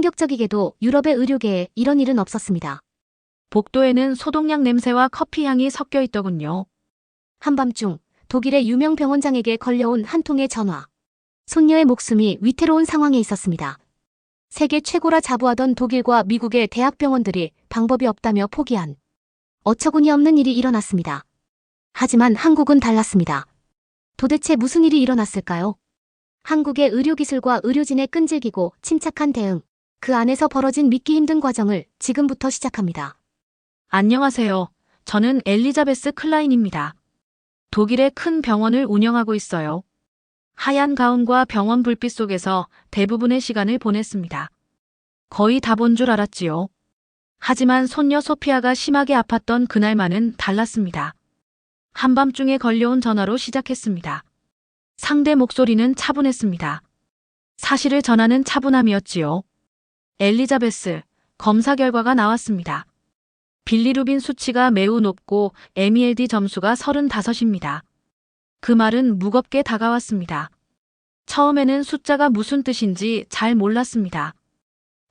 충격적이게도 유럽의 의료계에 이런 일은 없었습니다. 복도에는 소독약 냄새와 커피 향이 섞여 있더군요. 한밤중 독일의 유명 병원장에게 걸려온 한 통의 전화. 손녀의 목숨이 위태로운 상황에 있었습니다. 세계 최고라 자부하던 독일과 미국의 대학병원들이 방법이 없다며 포기한 어처구니 없는 일이 일어났습니다. 하지만 한국은 달랐습니다. 도대체 무슨 일이 일어났을까요? 한국의 의료기술과 의료진의 끈질기고 침착한 대응, 그 안에서 벌어진 믿기 힘든 과정을 지금부터 시작합니다. 안녕하세요. 저는 엘리자베스 클라인입니다. 독일의 큰 병원을 운영하고 있어요. 하얀 가운과 병원 불빛 속에서 대부분의 시간을 보냈습니다. 거의 다 본 줄 알았지요. 하지만 손녀 소피아가 심하게 아팠던 그날만은 달랐습니다. 한밤중에 걸려온 전화로 시작했습니다. 상대 목소리는 차분했습니다. 사실을 전하는 차분함이었지요. 엘리자베스, 검사 결과가 나왔습니다. 빌리루빈 수치가 매우 높고 MELD 점수가 35입니다. 그 말은 무겁게 다가왔습니다. 처음에는 숫자가 무슨 뜻인지 잘 몰랐습니다.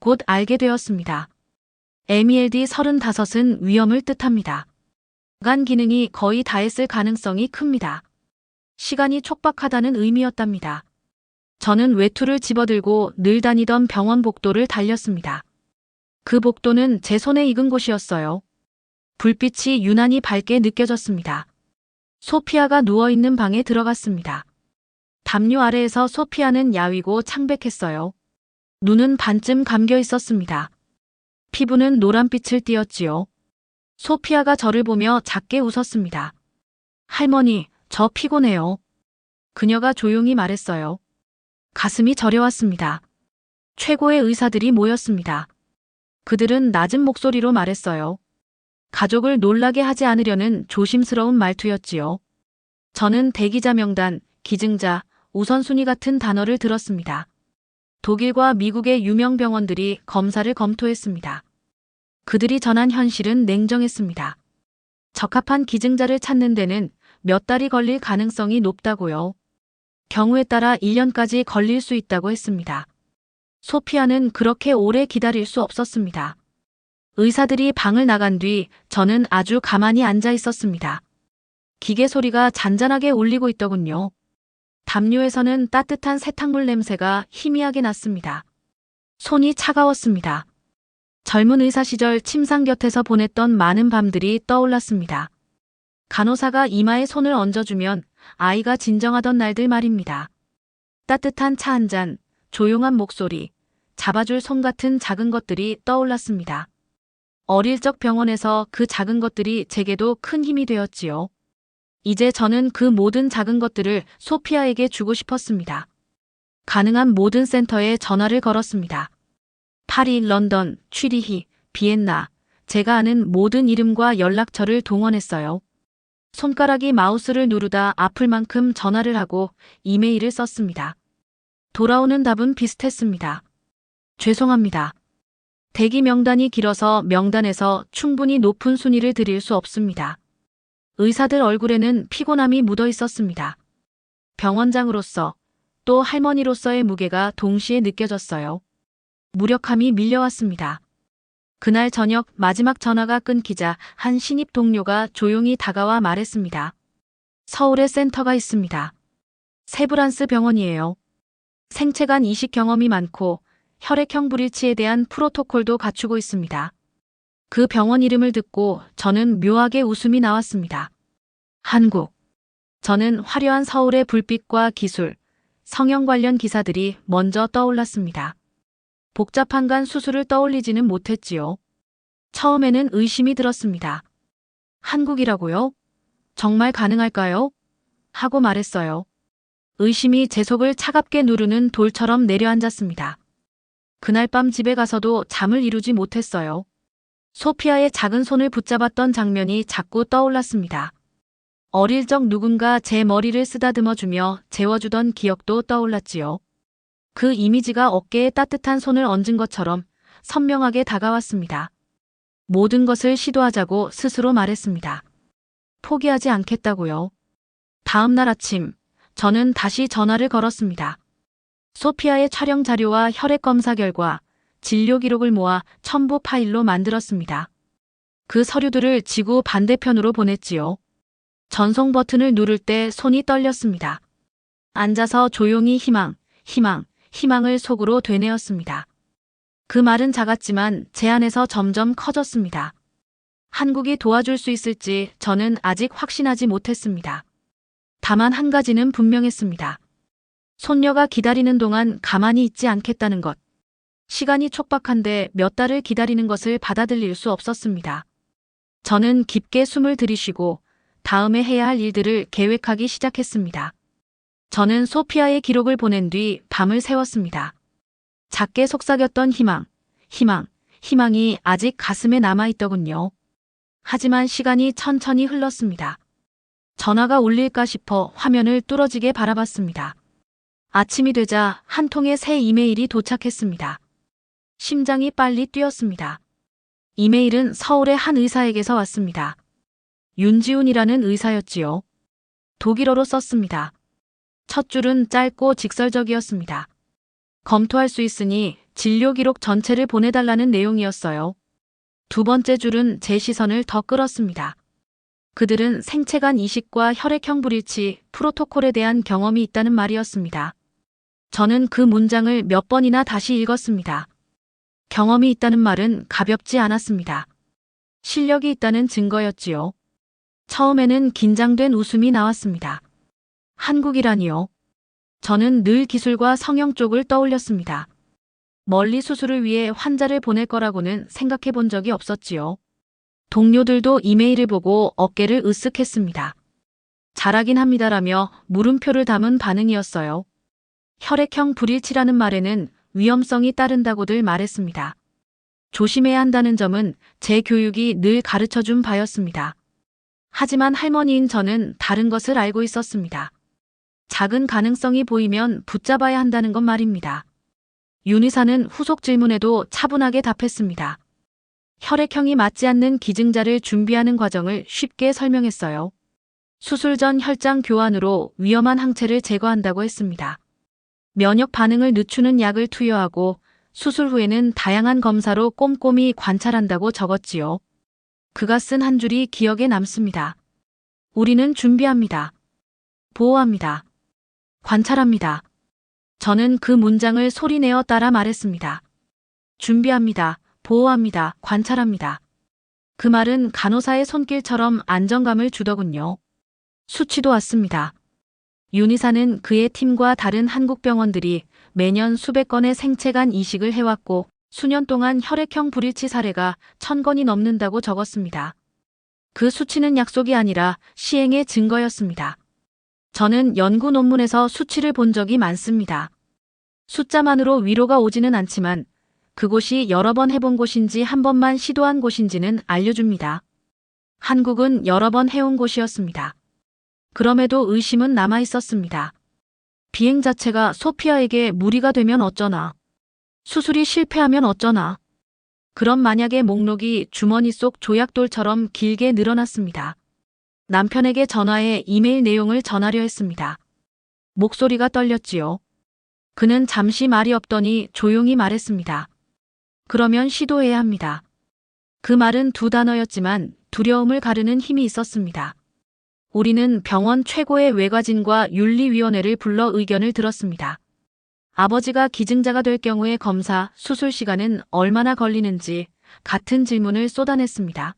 곧 알게 되었습니다. MELD 35은 위험을 뜻합니다. 간 기능이 거의 다했을 가능성이 큽니다. 시간이 촉박하다는 의미였답니다. 저는 외투를 집어들고 늘 다니던 병원 복도를 달렸습니다. 그 복도는 제 손에 익은 곳이었어요. 불빛이 유난히 밝게 느껴졌습니다. 소피아가 누워있는 방에 들어갔습니다. 담요 아래에서 소피아는 야위고 창백했어요. 눈은 반쯤 감겨 있었습니다. 피부는 노란빛을 띠었지요. 소피아가 저를 보며 작게 웃었습니다. 할머니, 저 피곤해요. 그녀가 조용히 말했어요. 가슴이 저려왔습니다. 최고의 의사들이 모였습니다. 그들은 낮은 목소리로 말했어요. 가족을 놀라게 하지 않으려는 조심스러운 말투였지요. 저는 대기자 명단, 기증자, 우선순위 같은 단어를 들었습니다. 독일과 미국의 유명 병원들이 검사를 검토했습니다. 그들이 전한 현실은 냉정했습니다. 적합한 기증자를 찾는 데는 몇 달이 걸릴 가능성이 높다고요. 경우에 따라 1년까지 걸릴 수 있다고 했습니다. 소피아는 그렇게 오래 기다릴 수 없었습니다. 의사들이 방을 나간 뒤 저는 아주 가만히 앉아 있었습니다. 기계 소리가 잔잔하게 울리고 있더군요. 담요에서는 따뜻한 세탁물 냄새가 희미하게 났습니다. 손이 차가웠습니다. 젊은 의사 시절 침상 곁에서 보냈던 많은 밤들이 떠올랐습니다. 간호사가 이마에 손을 얹어주면 아이가 진정하던 날들 말입니다. 따뜻한 차 한 잔, 조용한 목소리, 잡아줄 손 같은 작은 것들이 떠올랐습니다. 어릴 적 병원에서 그 작은 것들이 제게도 큰 힘이 되었지요. 이제 저는 그 모든 작은 것들을 소피아에게 주고 싶었습니다. 가능한 모든 센터에 전화를 걸었습니다. 파리, 런던, 취리히, 비엔나, 제가 아는 모든 이름과 연락처를 동원했어요. 손가락이 마우스를 누르다 아플 만큼 전화를 하고 이메일을 썼습니다. 돌아오는 답은 비슷했습니다. 죄송합니다. 대기 명단이 길어서 명단에서 충분히 높은 순위를 드릴 수 없습니다. 의사들 얼굴에는 피곤함이 묻어 있었습니다. 병원장으로서 또 할머니로서의 무게가 동시에 느껴졌어요. 무력함이 밀려왔습니다. 그날 저녁 마지막 전화가 끊기자 한 신입 동료가 조용히 다가와 말했습니다. 서울에 센터가 있습니다. 세브란스 병원이에요. 생체간 이식 경험이 많고 혈액형 불일치에 대한 프로토콜도 갖추고 있습니다. 그 병원 이름을 듣고 저는 묘하게 웃음이 나왔습니다. 한국. 저는 화려한 서울의 불빛과 기술, 성형 관련 기사들이 먼저 떠올랐습니다. 복잡한 간 수술을 떠올리지는 못했지요. 처음에는 의심이 들었습니다. 한국이라고요? 정말 가능할까요? 하고 말했어요. 의심이 제 속을 차갑게 누르는 돌처럼 내려앉았습니다. 그날 밤 집에 가서도 잠을 이루지 못했어요. 소피아의 작은 손을 붙잡았던 장면이 자꾸 떠올랐습니다. 어릴 적 누군가 제 머리를 쓰다듬어주며 재워주던 기억도 떠올랐지요. 그 이미지가 어깨에 따뜻한 손을 얹은 것처럼 선명하게 다가왔습니다. 모든 것을 시도하자고 스스로 말했습니다. 포기하지 않겠다고요. 다음 날 아침, 저는 다시 전화를 걸었습니다. 소피아의 촬영 자료와 혈액 검사 결과, 진료 기록을 모아 첨부 파일로 만들었습니다. 그 서류들을 지구 반대편으로 보냈지요. 전송 버튼을 누를 때 손이 떨렸습니다. 앉아서 조용히 희망을 속으로 되뇌었습니다. 그 말은 작았지만 제 안에서 점점 커졌습니다. 한국이 도와줄 수 있을지 저는 아직 확신하지 못했습니다. 다만 한 가지는 분명했습니다. 손녀가 기다리는 동안 가만히 있지 않겠다는 것. 시간이 촉박한데 몇 달을 기다리는 것을 받아들일 수 없었습니다. 저는 깊게 숨을 들이쉬고 다음에 해야 할 일들을 계획하기 시작했습니다. 저는 소피아의 기록을 보낸 뒤 밤을 새웠습니다. 작게 속삭였던 희망이 아직 가슴에 남아있더군요. 하지만 시간이 천천히 흘렀습니다. 전화가 울릴까 싶어 화면을 뚫어지게 바라봤습니다. 아침이 되자 한 통의 새 이메일이 도착했습니다. 심장이 빨리 뛰었습니다. 이메일은 서울의 한 의사에게서 왔습니다. 윤지훈이라는 의사였지요. 독일어로 썼습니다. 첫 줄은 짧고 직설적이었습니다. 검토할 수 있으니 진료 기록 전체를 보내달라는 내용이었어요. 두 번째 줄은 제 시선을 더 끌었습니다. 그들은 생체간 이식과 혈액형 불일치 프로토콜에 대한 경험이 있다는 말이었습니다. 저는 그 문장을 몇 번이나 다시 읽었습니다. 경험이 있다는 말은 가볍지 않았습니다. 실력이 있다는 증거였지요. 처음에는 긴장된 웃음이 나왔습니다. 한국이라니요. 저는 늘 기술과 성형 쪽을 떠올렸습니다. 멀리 수술을 위해 환자를 보낼 거라고는 생각해 본 적이 없었지요. 동료들도 이메일을 보고 어깨를 으쓱했습니다. 잘하긴 합니다라며 물음표를 담은 반응이었어요. 혈액형 불일치라는 말에는 위험성이 따른다고들 말했습니다. 조심해야 한다는 점은 제 교육이 늘 가르쳐준 바였습니다. 하지만 할머니인 저는 다른 것을 알고 있었습니다. 작은 가능성이 보이면 붙잡아야 한다는 것 말입니다. 윤 의사는 후속 질문에도 차분하게 답했습니다. 혈액형이 맞지 않는 기증자를 준비하는 과정을 쉽게 설명했어요. 수술 전 혈장 교환으로 위험한 항체를 제거한다고 했습니다. 면역 반응을 늦추는 약을 투여하고 수술 후에는 다양한 검사로 꼼꼼히 관찰한다고 적었지요. 그가 쓴 한 줄이 기억에 남습니다. 우리는 준비합니다. 보호합니다. 관찰합니다. 저는 그 문장을 소리내어 따라 말했습니다. 준비합니다. 보호합니다. 관찰합니다. 그 말은 간호사의 손길처럼 안정감을 주더군요. 수치도 왔습니다. 윤 의사는 그의 팀과 다른 한국 병원들이 매년 수백 건의 생체간 이식을 해왔고 수년 동안 혈액형 불일치 사례가 1000건이 넘는다고 적었습니다. 그 수치는 약속이 아니라 시행의 증거였습니다. 저는 연구 논문에서 수치를 본 적이 많습니다. 숫자만으로 위로가 오지는 않지만 그곳이 여러 번 해본 곳인지 한 번만 시도한 곳인지는 알려줍니다. 한국은 여러 번 해온 곳이었습니다. 그럼에도 의심은 남아 있었습니다. 비행 자체가 소피아에게 무리가 되면 어쩌나. 수술이 실패하면 어쩌나. 그런 만약의 목록이 주머니 속 조약돌처럼 길게 늘어났습니다. 남편에게 전화해 이메일 내용을 전하려 했습니다. 목소리가 떨렸지요. 그는 잠시 말이 없더니 조용히 말했습니다. 그러면 시도해야 합니다. 그 말은 두 단어였지만 두려움을 가르는 힘이 있었습니다. 우리는 병원 최고의 외과진과 윤리위원회를 불러 의견을 들었습니다. 아버지가 기증자가 될 경우의 검사, 수술 시간은 얼마나 걸리는지 같은 질문을 쏟아냈습니다.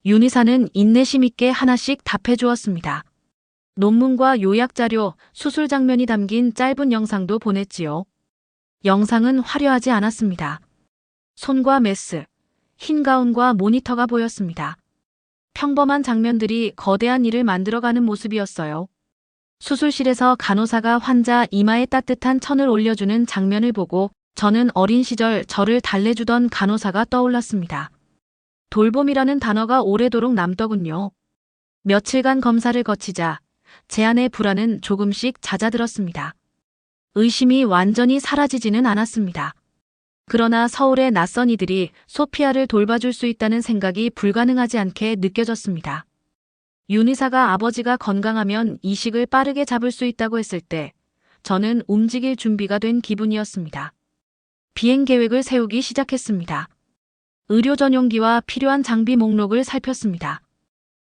윤 의사는 인내심 있게 하나씩 답해 주었습니다. 논문과 요약자료, 수술 장면이 담긴 짧은 영상도 보냈지요. 영상은 화려하지 않았습니다. 손과 메스, 흰 가운과 모니터가 보였습니다. 평범한 장면들이 거대한 일을 만들어가는 모습이었어요. 수술실에서 간호사가 환자 이마에 따뜻한 천을 올려주는 장면을 보고 저는 어린 시절 저를 달래주던 간호사가 떠올랐습니다. 돌봄이라는 단어가 오래도록 남더군요. 며칠간 검사를 거치자 제 안의 불안은 조금씩 잦아들었습니다. 의심이 완전히 사라지지는 않았습니다. 그러나 서울의 낯선 이들이 소피아를 돌봐줄 수 있다는 생각이 불가능하지 않게 느껴졌습니다. 윤 의사가 아버지가 건강하면 이식을 빠르게 잡을 수 있다고 했을 때 저는 움직일 준비가 된 기분이었습니다. 비행 계획을 세우기 시작했습니다. 의료 전용기와 필요한 장비 목록을 살폈습니다.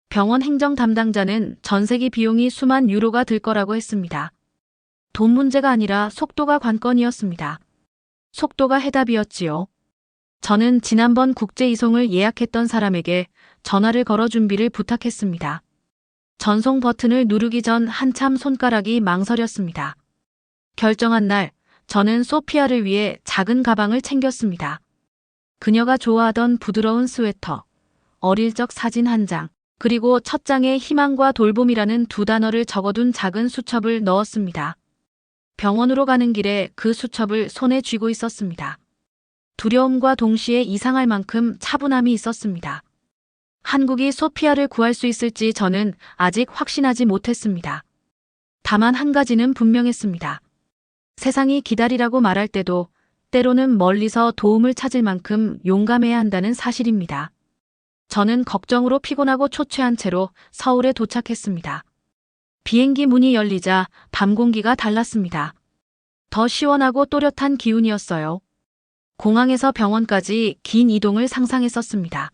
병원 행정 담당자는 전세기 비용이 수만 유로가 들 거라고 했습니다. 돈 문제가 아니라 속도가 관건이었습니다. 속도가 해답이었지요. 저는 지난번 국제 이송을 예약했던 사람에게 전화를 걸어 준비를 부탁했습니다. 전송 버튼을 누르기 전 한참 손가락이 망설였습니다. 결정한 날, 저는 소피아를 위해 작은 가방을 챙겼습니다. 그녀가 좋아하던 부드러운 스웨터, 어릴 적 사진 한 장, 그리고 첫 장에 희망과 돌봄이라는 두 단어를 적어둔 작은 수첩을 넣었습니다. 병원으로 가는 길에 그 수첩을 손에 쥐고 있었습니다. 두려움과 동시에 이상할 만큼 차분함이 있었습니다. 한국이 소피아를 구할 수 있을지 저는 아직 확신하지 못했습니다. 다만 한 가지는 분명했습니다. 세상이 기다리라고 말할 때도 때로는 멀리서 도움을 찾을 만큼 용감해야 한다는 사실입니다. 저는 걱정으로 피곤하고 초췌한 채로 서울에 도착했습니다. 비행기 문이 열리자 밤 공기가 달랐습니다. 더 시원하고 또렷한 기운이었어요. 공항에서 병원까지 긴 이동을 상상했었습니다.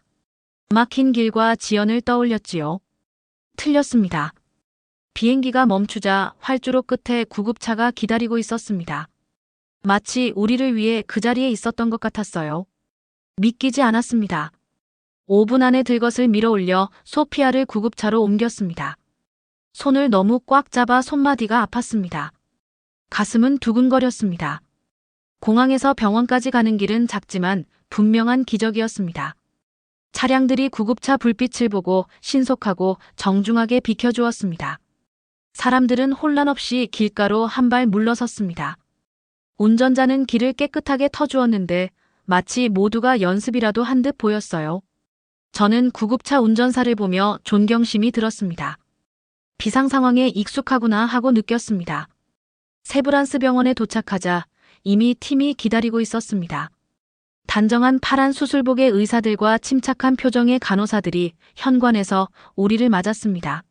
막힌 길과 지연을 떠올렸지요. 틀렸습니다. 비행기가 멈추자 활주로 끝에 구급차가 기다리고 있었습니다. 마치 우리를 위해 그 자리에 있었던 것 같았어요. 믿기지 않았습니다. 5분 안에 들것을 밀어올려 소피아를 구급차로 옮겼습니다. 손을 너무 꽉 잡아 손마디가 아팠습니다. 가슴은 두근거렸습니다. 공항에서 병원까지 가는 길은 작지만 분명한 기적이었습니다. 차량들이 구급차 불빛을 보고 신속하고 정중하게 비켜주었습니다. 사람들은 혼란 없이 길가로 한 발 물러섰습니다. 운전자는 길을 깨끗하게 터주었는데 마치 모두가 연습이라도 한 듯 보였어요. 저는 구급차 운전사를 보며 존경심이 들었습니다. 비상 상황에 익숙하구나 하고 느꼈습니다. 세브란스 병원에 도착하자 이미 팀이 기다리고 있었습니다. 단정한 파란 수술복의 의사들과 침착한 표정의 간호사들이 현관에서 우리를 맞았습니다.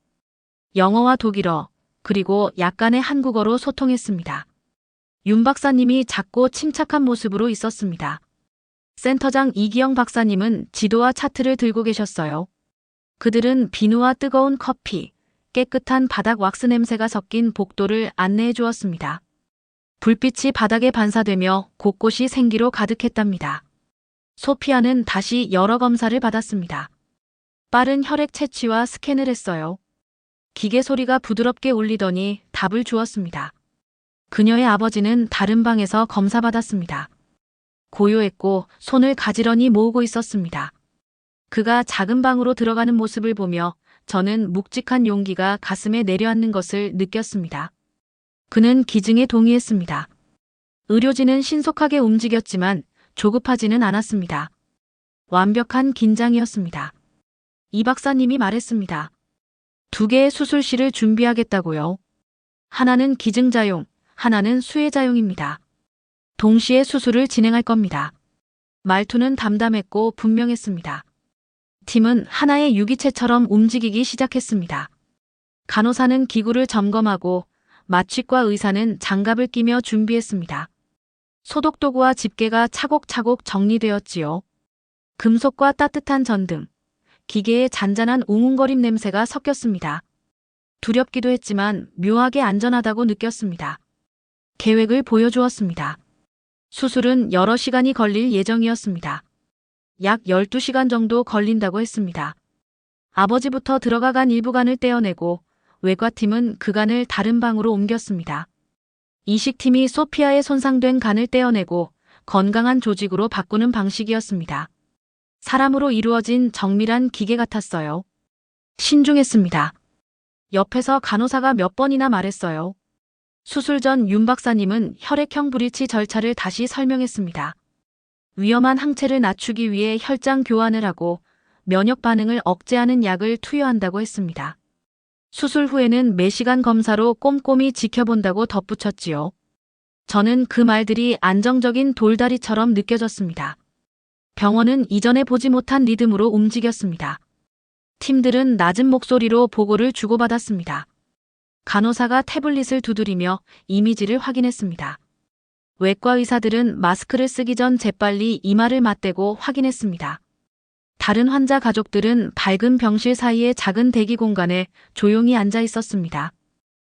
영어와 독일어, 그리고 약간의 한국어로 소통했습니다. 윤 박사님이 작고 침착한 모습으로 있었습니다. 센터장 이기영 박사님은 지도와 차트를 들고 계셨어요. 그들은 비누와 뜨거운 커피, 깨끗한 바닥 왁스 냄새가 섞인 복도를 안내해 주었습니다. 불빛이 바닥에 반사되며 곳곳이 생기로 가득했답니다. 소피아는 다시 여러 검사를 받았습니다. 빠른 혈액 채취와 스캔을 했어요. 기계 소리가 부드럽게 울리더니 답을 주었습니다. 그녀의 아버지는 다른 방에서 검사받았습니다. 고요했고 손을 가지런히 모으고 있었습니다. 그가 작은 방으로 들어가는 모습을 보며 저는 묵직한 용기가 가슴에 내려앉는 것을 느꼈습니다. 그는 기증에 동의했습니다. 의료진은 신속하게 움직였지만 조급하지는 않았습니다. 완벽한 긴장이었습니다. 이 박사님이 말했습니다. 2개의 수술실을 준비하겠다고요. 하나는 기증자용, 하나는 수혜자용입니다. 동시에 수술을 진행할 겁니다. 말투는 담담했고 분명했습니다. 팀은 하나의 유기체처럼 움직이기 시작했습니다. 간호사는 기구를 점검하고 마취과 의사는 장갑을 끼며 준비했습니다. 소독도구와 집게가 차곡차곡 정리되었지요. 금속과 따뜻한 전등, 기계의 잔잔한 웅웅거림 냄새가 섞였습니다. 두렵기도 했지만 묘하게 안전하다고 느꼈습니다. 계획을 보여주었습니다. 수술은 여러 시간이 걸릴 예정이었습니다. 약 12시간 정도 걸린다고 했습니다. 아버지부터 들어가간 일부간을 떼어내고 외과팀은 그 간을 다른 방으로 옮겼습니다. 이식팀이 소피아의 손상된 간을 떼어내고 건강한 조직으로 바꾸는 방식이었습니다. 사람으로 이루어진 정밀한 기계 같았어요. 신중했습니다. 옆에서 간호사가 몇 번이나 말했어요. 수술 전 윤 박사님은 혈액형 브리치 절차를 다시 설명했습니다. 위험한 항체를 낮추기 위해 혈장 교환을 하고 면역 반응을 억제하는 약을 투여한다고 했습니다. 수술 후에는 매시간 검사로 꼼꼼히 지켜본다고 덧붙였지요. 저는 그 말들이 안정적인 돌다리처럼 느껴졌습니다. 병원은 이전에 보지 못한 리듬으로 움직였습니다. 팀들은 낮은 목소리로 보고를 주고받았습니다. 간호사가 태블릿을 두드리며 이미지를 확인했습니다. 외과 의사들은 마스크를 쓰기 전 재빨리 이마를 맞대고 확인했습니다. 다른 환자 가족들은 밝은 병실 사이의 작은 대기 공간에 조용히 앉아 있었습니다.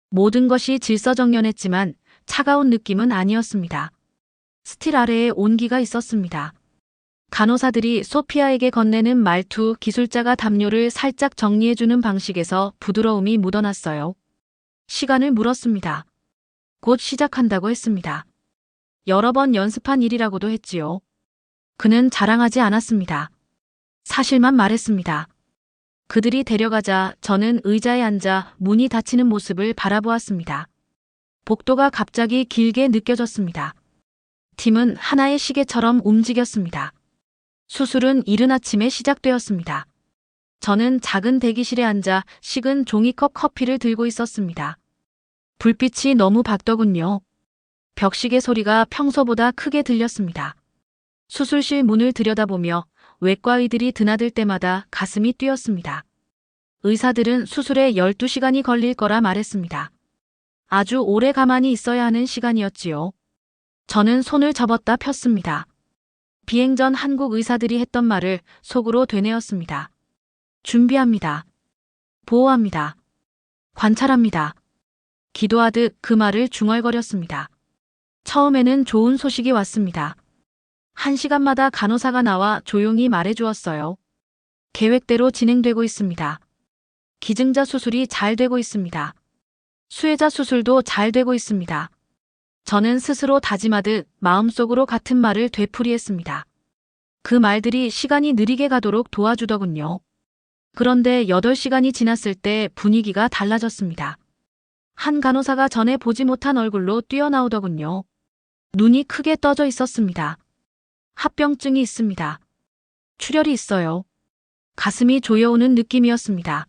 모든 것이 질서정연했지만 차가운 느낌은 아니었습니다. 스틸 아래에 온기가 있었습니다. 간호사들이 소피아에게 건네는 말투, 기술자가 담요를 살짝 정리해주는 방식에서 부드러움이 묻어났어요. 시간을 물었습니다. 곧 시작한다고 했습니다. 여러 번 연습한 일이라고도 했지요. 그는 자랑하지 않았습니다. 사실만 말했습니다. 그들이 데려가자 저는 의자에 앉아 문이 닫히는 모습을 바라보았습니다. 복도가 갑자기 길게 느껴졌습니다. 팀은 하나의 시계처럼 움직였습니다. 수술은 이른 아침에 시작되었습니다. 저는 작은 대기실에 앉아 식은 종이컵 커피를 들고 있었습니다. 불빛이 너무 밝더군요. 벽시계 소리가 평소보다 크게 들렸습니다. 수술실 문을 들여다보며 외과의들이 드나들 때마다 가슴이 뛰었습니다. 의사들은 수술에 12시간이 걸릴 거라 말했습니다. 아주 오래 가만히 있어야 하는 시간이었지요. 저는 손을 접었다 폈습니다. 비행 전 한국 의사들이 했던 말을 속으로 되뇌었습니다. 준비합니다. 보호합니다. 관찰합니다. 기도하듯 그 말을 중얼거렸습니다. 처음에는 좋은 소식이 왔습니다. 1시간마다 간호사가 나와 조용히 말해주었어요. 계획대로 진행되고 있습니다. 기증자 수술이 잘 되고 있습니다. 수혜자 수술도 잘 되고 있습니다. 저는 스스로 다짐하듯 마음속으로 같은 말을 되풀이했습니다. 그 말들이 시간이 느리게 가도록 도와주더군요. 그런데 8시간이 지났을 때 분위기가 달라졌습니다. 한 간호사가 전에 보지 못한 얼굴로 뛰어나오더군요. 눈이 크게 떠져 있었습니다. 합병증이 있습니다. 출혈이 있어요. 가슴이 조여오는 느낌이었습니다.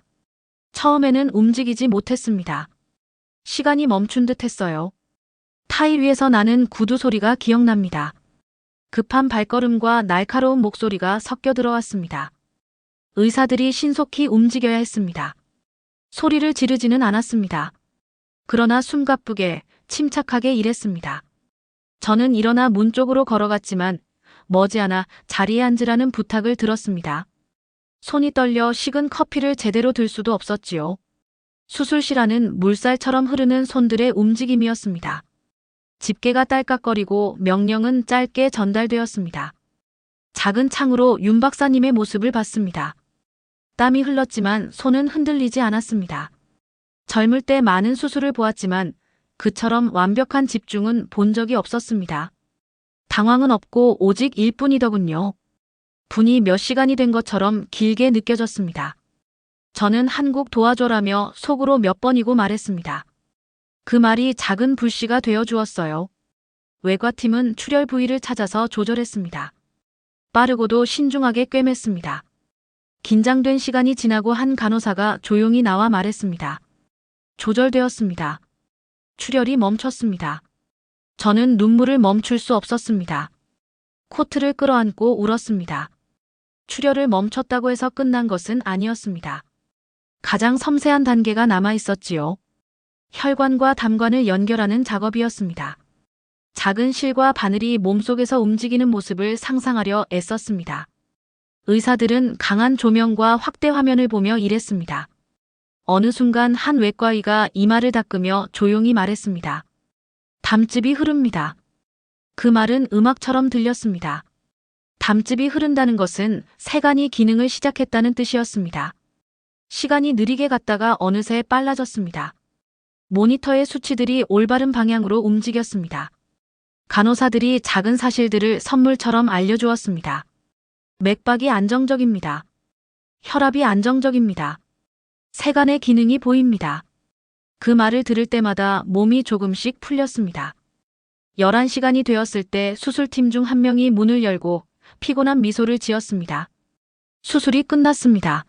처음에는 움직이지 못했습니다. 시간이 멈춘 듯 했어요. 타일 위에서 나는 구두 소리가 기억납니다. 급한 발걸음과 날카로운 목소리가 섞여 들어왔습니다. 의사들이 신속히 움직여야 했습니다. 소리를 지르지는 않았습니다. 그러나 숨가쁘게, 침착하게 일했습니다. 저는 일어나 문 쪽으로 걸어갔지만 머지않아 자리에 앉으라는 부탁을 들었습니다. 손이 떨려 식은 커피를 제대로 들 수도 없었지요. 수술실 안은 물살처럼 흐르는 손들의 움직임이었습니다. 집게가 딸깍거리고 명령은 짧게 전달되었습니다. 작은 창으로 윤 박사님의 모습을 봤습니다. 땀이 흘렀지만 손은 흔들리지 않았습니다. 젊을 때 많은 수술을 보았지만 그처럼 완벽한 집중은 본 적이 없었습니다. 당황은 없고 오직 일뿐이더군요. 분이 몇 시간이 된 것처럼 길게 느껴졌습니다. 저는 한국 도와줘라며 속으로 몇 번이고 말했습니다. 그 말이 작은 불씨가 되어 주었어요. 외과팀은 출혈 부위를 찾아서 조절했습니다. 빠르고도 신중하게 꿰맸습니다. 긴장된 시간이 지나고 한 간호사가 조용히 나와 말했습니다. 조절되었습니다. 출혈이 멈췄습니다. 저는 눈물을 멈출 수 없었습니다. 코트를 끌어안고 울었습니다. 출혈을 멈췄다고 해서 끝난 것은 아니었습니다. 가장 섬세한 단계가 남아 있었지요. 혈관과 담관을 연결하는 작업이었습니다. 작은 실과 바늘이 몸속에서 움직이는 모습을 상상하려 애썼습니다. 의사들은 강한 조명과 확대 화면을 보며 일했습니다. 어느 순간 한 외과의가 이마를 닦으며 조용히 말했습니다. 담즙이 흐릅니다. 그 말은 음악처럼 들렸습니다. 담즙이 흐른다는 것은 세간이 기능을 시작했다는 뜻이었습니다. 시간이 느리게 갔다가 어느새 빨라졌습니다. 모니터의 수치들이 올바른 방향으로 움직였습니다. 간호사들이 작은 사실들을 선물처럼 알려주었습니다. 맥박이 안정적입니다. 혈압이 안정적입니다. 세간의 기능이 보입니다. 그 말을 들을 때마다 몸이 조금씩 풀렸습니다. 11시간이 되었을 때 수술팀 중 한 명이 문을 열고 피곤한 미소를 지었습니다. 수술이 끝났습니다.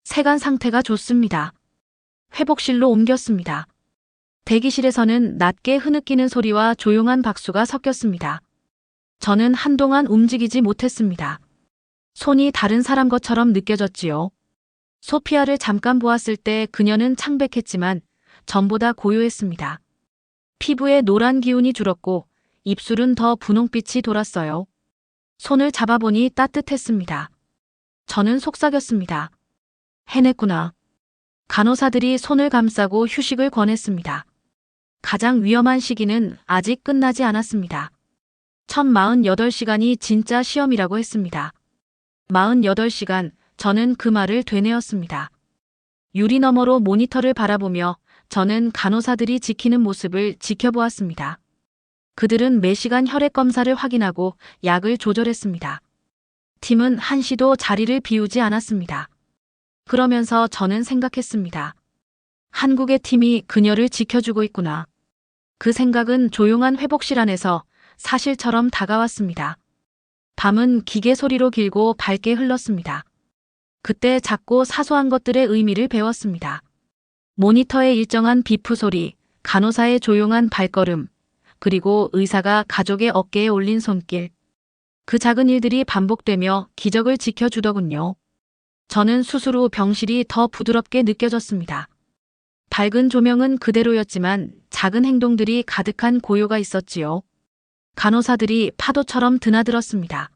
세간 상태가 좋습니다. 회복실로 옮겼습니다. 대기실에서는 낮게 흐느끼는 소리와 조용한 박수가 섞였습니다. 저는 한동안 움직이지 못했습니다. 손이 다른 사람 것처럼 느껴졌지요. 소피아를 잠깐 보았을 때 그녀는 창백했지만 전보다 고요했습니다. 피부에 노란 기운이 줄었고 입술은 더 분홍빛이 돌았어요. 손을 잡아보니 따뜻했습니다. 저는 속삭였습니다. 해냈구나. 간호사들이 손을 감싸고 휴식을 권했습니다. 가장 위험한 시기는 아직 끝나지 않았습니다. 첫 48시간이 진짜 시험이라고 했습니다. 48시간, 저는 그 말을 되뇌었습니다. 유리 너머로 모니터를 바라보며 저는 간호사들이 지키는 모습을 지켜보았습니다. 그들은 매시간 혈액 검사를 확인하고 약을 조절했습니다. 팀은 한시도 자리를 비우지 않았습니다. 그러면서 저는 생각했습니다. 한국의 팀이 그녀를 지켜주고 있구나. 그 생각은 조용한 회복실 안에서 사실처럼 다가왔습니다. 밤은 기계 소리로 길고 밝게 흘렀습니다. 그때 작고 사소한 것들의 의미를 배웠습니다. 모니터의 일정한 비프 소리, 간호사의 조용한 발걸음, 그리고 의사가 가족의 어깨에 올린 손길. 그 작은 일들이 반복되며 기적을 지켜주더군요. 저는 수술 후 병실이 더 부드럽게 느껴졌습니다. 밝은 조명은 그대로였지만 작은 행동들이 가득한 고요가 있었지요. 간호사들이 파도처럼 드나들었습니다.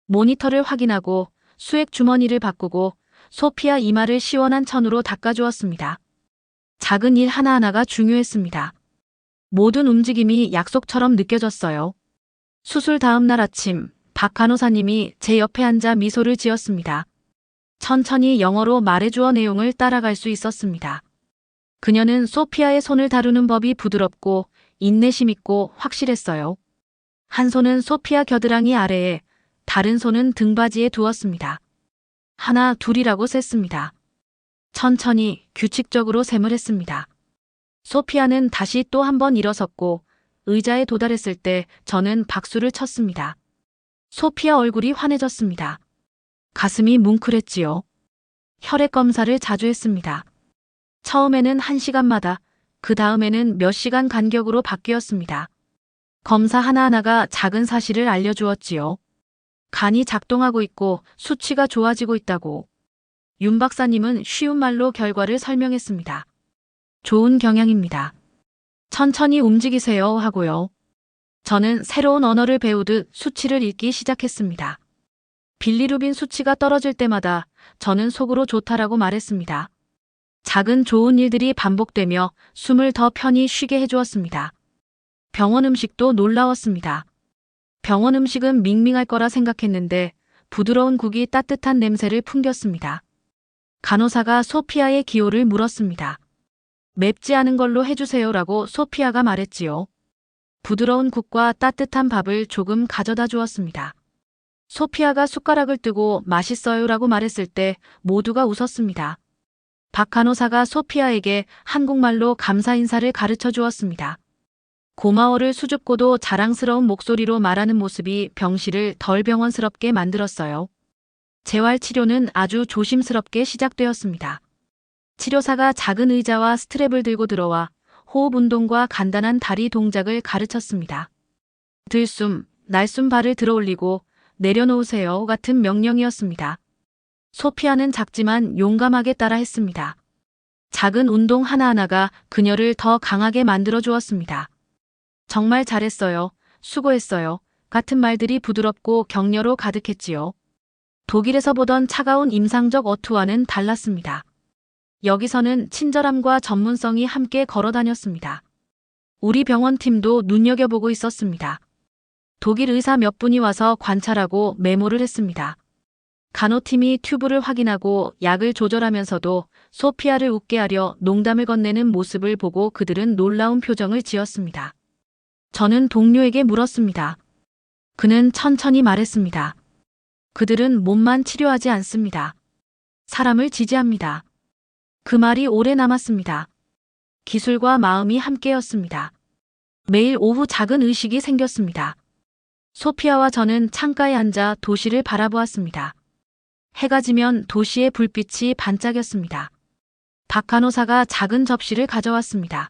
모니터를 확인하고 수액 주머니를 바꾸고 소피아 이마를 시원한 천으로 닦아주었습니다. 작은 일 하나하나가 중요했습니다. 모든 움직임이 약속처럼 느껴졌어요. 수술 다음 날 아침, 박 간호사님이 제 옆에 앉아 미소를 지었습니다. 천천히 영어로 말해주어 내용을 따라갈 수 있었습니다. 그녀는 소피아의 손을 다루는 법이 부드럽고 인내심 있고 확실했어요. 한 손은 소피아 겨드랑이 아래에, 다른 손은 등받이에 두었습니다. 하나, 둘이라고 셌습니다. 천천히, 규칙적으로 셈을 했습니다. 소피아는 다시 또 한 번 일어섰고 의자에 도달했을 때 저는 박수를 쳤습니다. 소피아 얼굴이 환해졌습니다. 가슴이 뭉클했지요. 혈액 검사를 자주 했습니다. 처음에는 1시간마다, 그 다음에는 몇 시간 간격으로 바뀌었습니다. 검사 하나하나가 작은 사실을 알려주었지요. 간이 작동하고 있고 수치가 좋아지고 있다고. 윤 박사님은 쉬운 말로 결과를 설명했습니다. 좋은 경향입니다. 천천히 움직이세요 하고요. 저는 새로운 언어를 배우듯 수치를 읽기 시작했습니다. 빌리루빈 수치가 떨어질 때마다 저는 속으로 좋다라고 말했습니다. 작은 좋은 일들이 반복되며 숨을 더 편히 쉬게 해주었습니다. 병원 음식도 놀라웠습니다. 병원 음식은 밍밍할 거라 생각했는데 부드러운 국이 따뜻한 냄새를 풍겼습니다. 간호사가 소피아의 기호를 물었습니다. 맵지 않은 걸로 해주세요라고 소피아가 말했지요. 부드러운 국과 따뜻한 밥을 조금 가져다 주었습니다. 소피아가 숟가락을 뜨고 맛있어요라고 말했을 때 모두가 웃었습니다. 박 간호사가 소피아에게 한국말로 감사 인사를 가르쳐 주었습니다. 고마워를 수줍고도 자랑스러운 목소리로 말하는 모습이 병실을 덜 병원스럽게 만들었어요. 재활 치료는 아주 조심스럽게 시작되었습니다. 치료사가 작은 의자와 스트랩을 들고 들어와 호흡 운동과 간단한 다리 동작을 가르쳤습니다. 들숨, 날숨 발을 들어 올리고 내려놓으세요 같은 명령이었습니다. 소피아는 작지만 용감하게 따라 했습니다. 작은 운동 하나하나가 그녀를 더 강하게 만들어 주었습니다. 정말 잘했어요. 수고했어요. 같은 말들이 부드럽고 격려로 가득했지요. 독일에서 보던 차가운 임상적 어투와는 달랐습니다. 여기서는 친절함과 전문성이 함께 걸어 다녔습니다. 우리 병원 팀도 눈여겨보고 있었습니다. 독일 의사 몇 분이 와서 관찰하고 메모를 했습니다. 간호팀이 튜브를 확인하고 약을 조절하면서도 소피아를 웃게 하려 농담을 건네는 모습을 보고 그들은 놀라운 표정을 지었습니다. 저는 동료에게 물었습니다. 그는 천천히 말했습니다. 그들은 몸만 치료하지 않습니다. 사람을 지지합니다. 그 말이 오래 남았습니다. 기술과 마음이 함께였습니다. 매일 오후 작은 의식이 생겼습니다. 소피아와 저는 창가에 앉아 도시를 바라보았습니다. 해가 지면 도시의 불빛이 반짝였습니다. 박 간호사가 작은 접시를 가져왔습니다.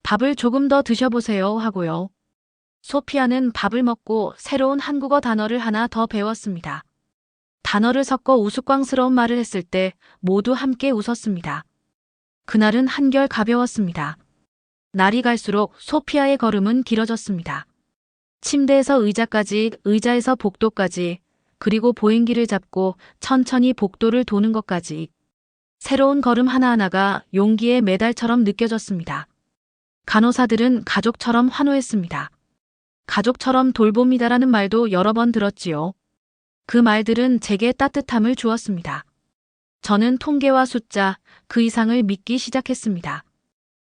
밥을 조금 더 드셔보세요 하고요. 소피아는 밥을 먹고 새로운 한국어 단어를 하나 더 배웠습니다. 단어를 섞어 우스꽝스러운 말을 했을 때 모두 함께 웃었습니다. 그날은 한결 가벼웠습니다. 날이 갈수록 소피아의 걸음은 길어졌습니다. 침대에서 의자까지, 의자에서 복도까지, 그리고 보행기를 잡고 천천히 복도를 도는 것까지. 새로운 걸음 하나하나가 용기의 메달처럼 느껴졌습니다. 간호사들은 가족처럼 환호했습니다. 가족처럼 돌봅니다라는 말도 여러 번 들었지요. 그 말들은 제게 따뜻함을 주었습니다. 저는 통계와 숫자, 그 이상을 믿기 시작했습니다.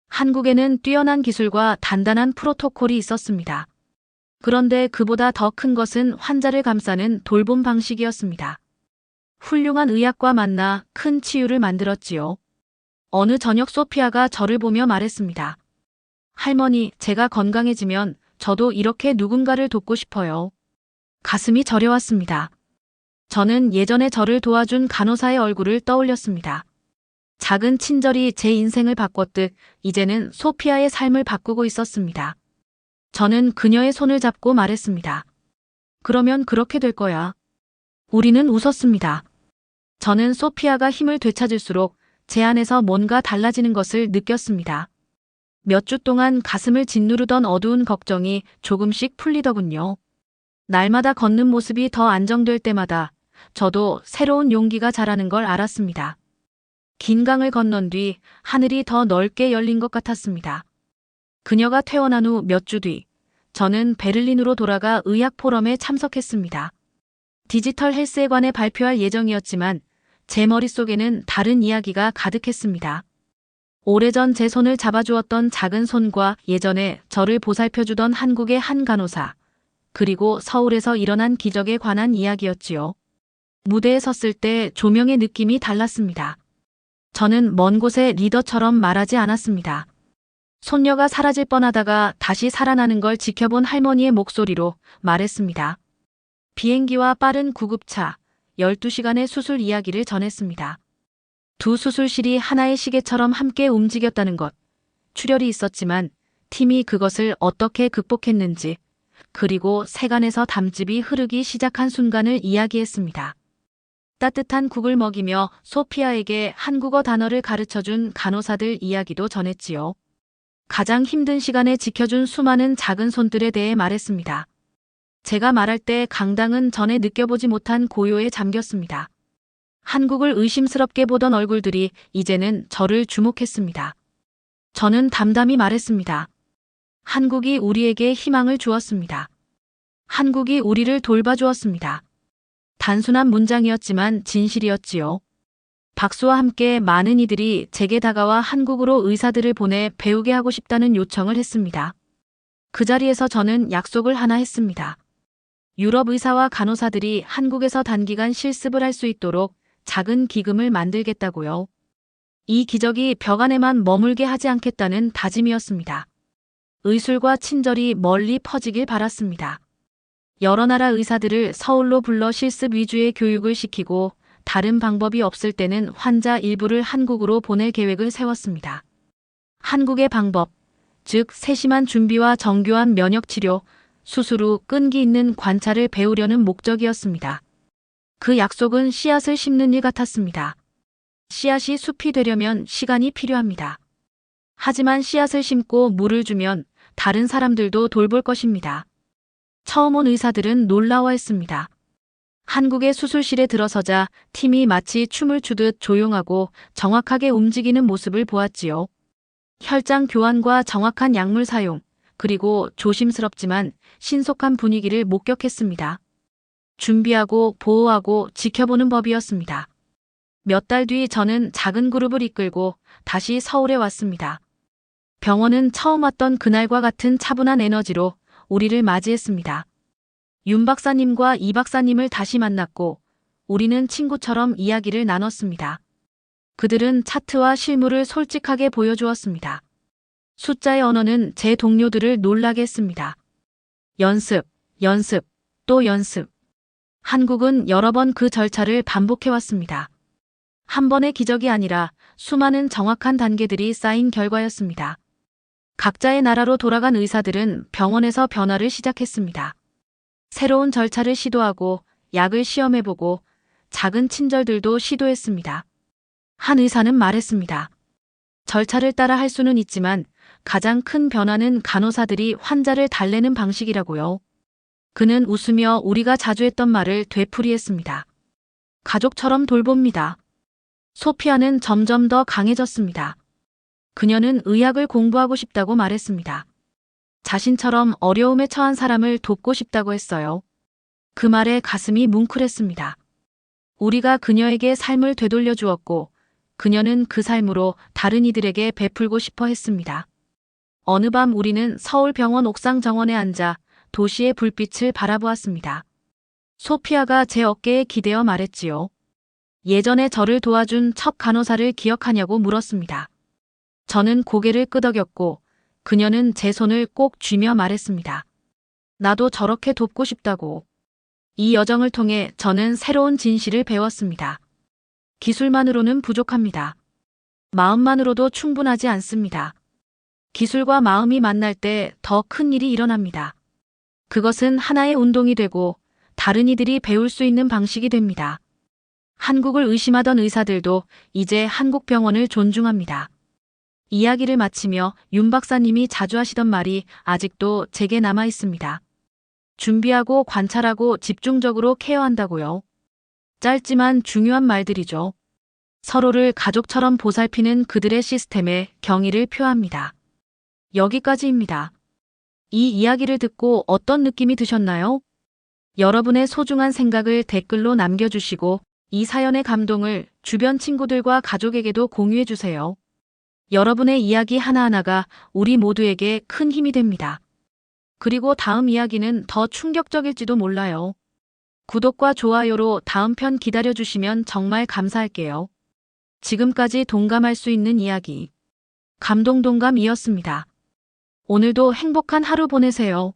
한국에는 뛰어난 기술과 단단한 프로토콜이 있었습니다. 그런데 그보다 더 큰 것은 환자를 감싸는 돌봄 방식이었습니다. 훌륭한 의학과 만나 큰 치유를 만들었지요. 어느 저녁 소피아가 저를 보며 말했습니다. 할머니, 제가 건강해지면 저도 이렇게 누군가를 돕고 싶어요. 가슴이 저려왔습니다. 저는 예전에 저를 도와준 간호사의 얼굴을 떠올렸습니다. 작은 친절이 제 인생을 바꿨듯 이제는 소피아의 삶을 바꾸고 있었습니다. 저는 그녀의 손을 잡고 말했습니다. 그러면 그렇게 될 거야. 우리는 웃었습니다. 저는 소피아가 힘을 되찾을수록 제 안에서 뭔가 달라지는 것을 느꼈습니다. 몇 주 동안 가슴을 짓누르던 어두운 걱정이 조금씩 풀리더군요. 날마다 걷는 모습이 더 안정될 때마다 저도 새로운 용기가 자라는 걸 알았습니다. 긴 강을 건넌 뒤 하늘이 더 넓게 열린 것 같았습니다. 그녀가 퇴원한 후 몇 주 뒤, 저는 베를린으로 돌아가 의학 포럼에 참석했습니다. 디지털 헬스에 관해 발표할 예정이었지만 제 머릿속에는 다른 이야기가 가득했습니다. 오래전 제 손을 잡아주었던 작은 손과 예전에 저를 보살펴주던 한국의 한 간호사, 그리고 서울에서 일어난 기적에 관한 이야기였지요. 무대에 섰을 때 조명의 느낌이 달랐습니다. 저는 먼 곳의 리더처럼 말하지 않았습니다. 손녀가 사라질 뻔하다가 다시 살아나는 걸 지켜본 할머니의 목소리로 말했습니다. 비행기와 빠른 구급차, 12시간의 수술 이야기를 전했습니다. 두 수술실이 하나의 시계처럼 함께 움직였다는 것. 출혈이 있었지만 팀이 그것을 어떻게 극복했는지, 그리고 세간에서 담즙이 흐르기 시작한 순간을 이야기했습니다. 따뜻한 국을 먹이며 소피아에게 한국어 단어를 가르쳐준 간호사들 이야기도 전했지요. 가장 힘든 시간에 지켜준 수많은 작은 손들에 대해 말했습니다. 제가 말할 때 강당은 전에 느껴보지 못한 고요에 잠겼습니다. 한국을 의심스럽게 보던 얼굴들이 이제는 저를 주목했습니다. 저는 담담히 말했습니다. 한국이 우리에게 희망을 주었습니다. 한국이 우리를 돌봐주었습니다. 단순한 문장이었지만 진실이었지요. 박수와 함께 많은 이들이 제게 다가와 한국으로 의사들을 보내 배우게 하고 싶다는 요청을 했습니다. 그 자리에서 저는 약속을 하나 했습니다. 유럽 의사와 간호사들이 한국에서 단기간 실습을 할 수 있도록 작은 기금을 만들겠다고요. 이 기적이 벽 안에만 머물게 하지 않겠다는 다짐이었습니다. 의술과 친절이 멀리 퍼지길 바랐습니다. 여러 나라 의사들을 서울로 불러 실습 위주의 교육을 시키고 다른 방법이 없을 때는 환자 일부를 한국으로 보낼 계획을 세웠습니다. 한국의 방법, 즉 세심한 준비와 정교한 면역치료, 수술 후 끈기 있는 관찰을 배우려는 목적이었습니다. 그 약속은 씨앗을 심는 일 같았습니다. 씨앗이 숲이 되려면 시간이 필요합니다. 하지만 씨앗을 심고 물을 주면 다른 사람들도 돌볼 것입니다. 처음 온 의사들은 놀라워했습니다. 한국의 수술실에 들어서자 팀이 마치 춤을 추듯 조용하고 정확하게 움직이는 모습을 보았지요. 혈장 교환과 정확한 약물 사용, 그리고 조심스럽지만 신속한 분위기를 목격했습니다. 준비하고 보호하고 지켜보는 법이었습니다. 몇 달 뒤 저는 작은 그룹을 이끌고 다시 서울에 왔습니다. 병원은 처음 왔던 그날과 같은 차분한 에너지로 우리를 맞이했습니다. 윤 박사님과 이 박사님을 다시 만났고 우리는 친구처럼 이야기를 나눴습니다. 그들은 차트와 실물을 솔직하게 보여주었습니다. 숫자의 언어는 제 동료들을 놀라게 했습니다. 연습, 연습, 또 연습. 한국은 여러 번 그 절차를 반복해왔습니다. 한 번의 기적이 아니라 수많은 정확한 단계들이 쌓인 결과였습니다. 각자의 나라로 돌아간 의사들은 병원에서 변화를 시작했습니다. 새로운 절차를 시도하고 약을 시험해보고 작은 친절들도 시도했습니다. 한 의사는 말했습니다. 절차를 따라 할 수는 있지만 가장 큰 변화는 간호사들이 환자를 달래는 방식이라고요. 그는 웃으며 우리가 자주 했던 말을 되풀이했습니다. 가족처럼 돌봅니다. 소피아는 점점 더 강해졌습니다. 그녀는 의학을 공부하고 싶다고 말했습니다. 자신처럼 어려움에 처한 사람을 돕고 싶다고 했어요. 그 말에 가슴이 뭉클했습니다. 우리가 그녀에게 삶을 되돌려 주었고 그녀는 그 삶으로 다른 이들에게 베풀고 싶어 했습니다. 어느 밤 우리는 서울병원 옥상 정원에 앉아 도시의 불빛을 바라보았습니다. 소피아가 제 어깨에 기대어 말했지요. 예전에 저를 도와준 첫 간호사를 기억하냐고 물었습니다. 저는 고개를 끄덕였고 그녀는 제 손을 꼭 쥐며 말했습니다. 나도 저렇게 돕고 싶다고. 이 여정을 통해 저는 새로운 진실을 배웠습니다. 기술만으로는 부족합니다. 마음만으로도 충분하지 않습니다. 기술과 마음이 만날 때 더 큰 일이 일어납니다. 그것은 하나의 운동이 되고 다른 이들이 배울 수 있는 방식이 됩니다. 한국을 의심하던 의사들도 이제 한국 병원을 존중합니다. 이야기를 마치며 윤 박사님이 자주 하시던 말이 아직도 제게 남아 있습니다. 준비하고 관찰하고 집중적으로 케어한다고요. 짧지만 중요한 말들이죠. 서로를 가족처럼 보살피는 그들의 시스템에 경의를 표합니다. 여기까지입니다. 이 이야기를 듣고 어떤 느낌이 드셨나요? 여러분의 소중한 생각을 댓글로 남겨주시고 이 사연의 감동을 주변 친구들과 가족에게도 공유해주세요. 여러분의 이야기 하나하나가 우리 모두에게 큰 힘이 됩니다. 그리고 다음 이야기는 더 충격적일지도 몰라요. 구독과 좋아요로 다음 편 기다려주시면 정말 감사할게요. 지금까지 동감할 수 있는 이야기. 감동동감이었습니다. 오늘도 행복한 하루 보내세요.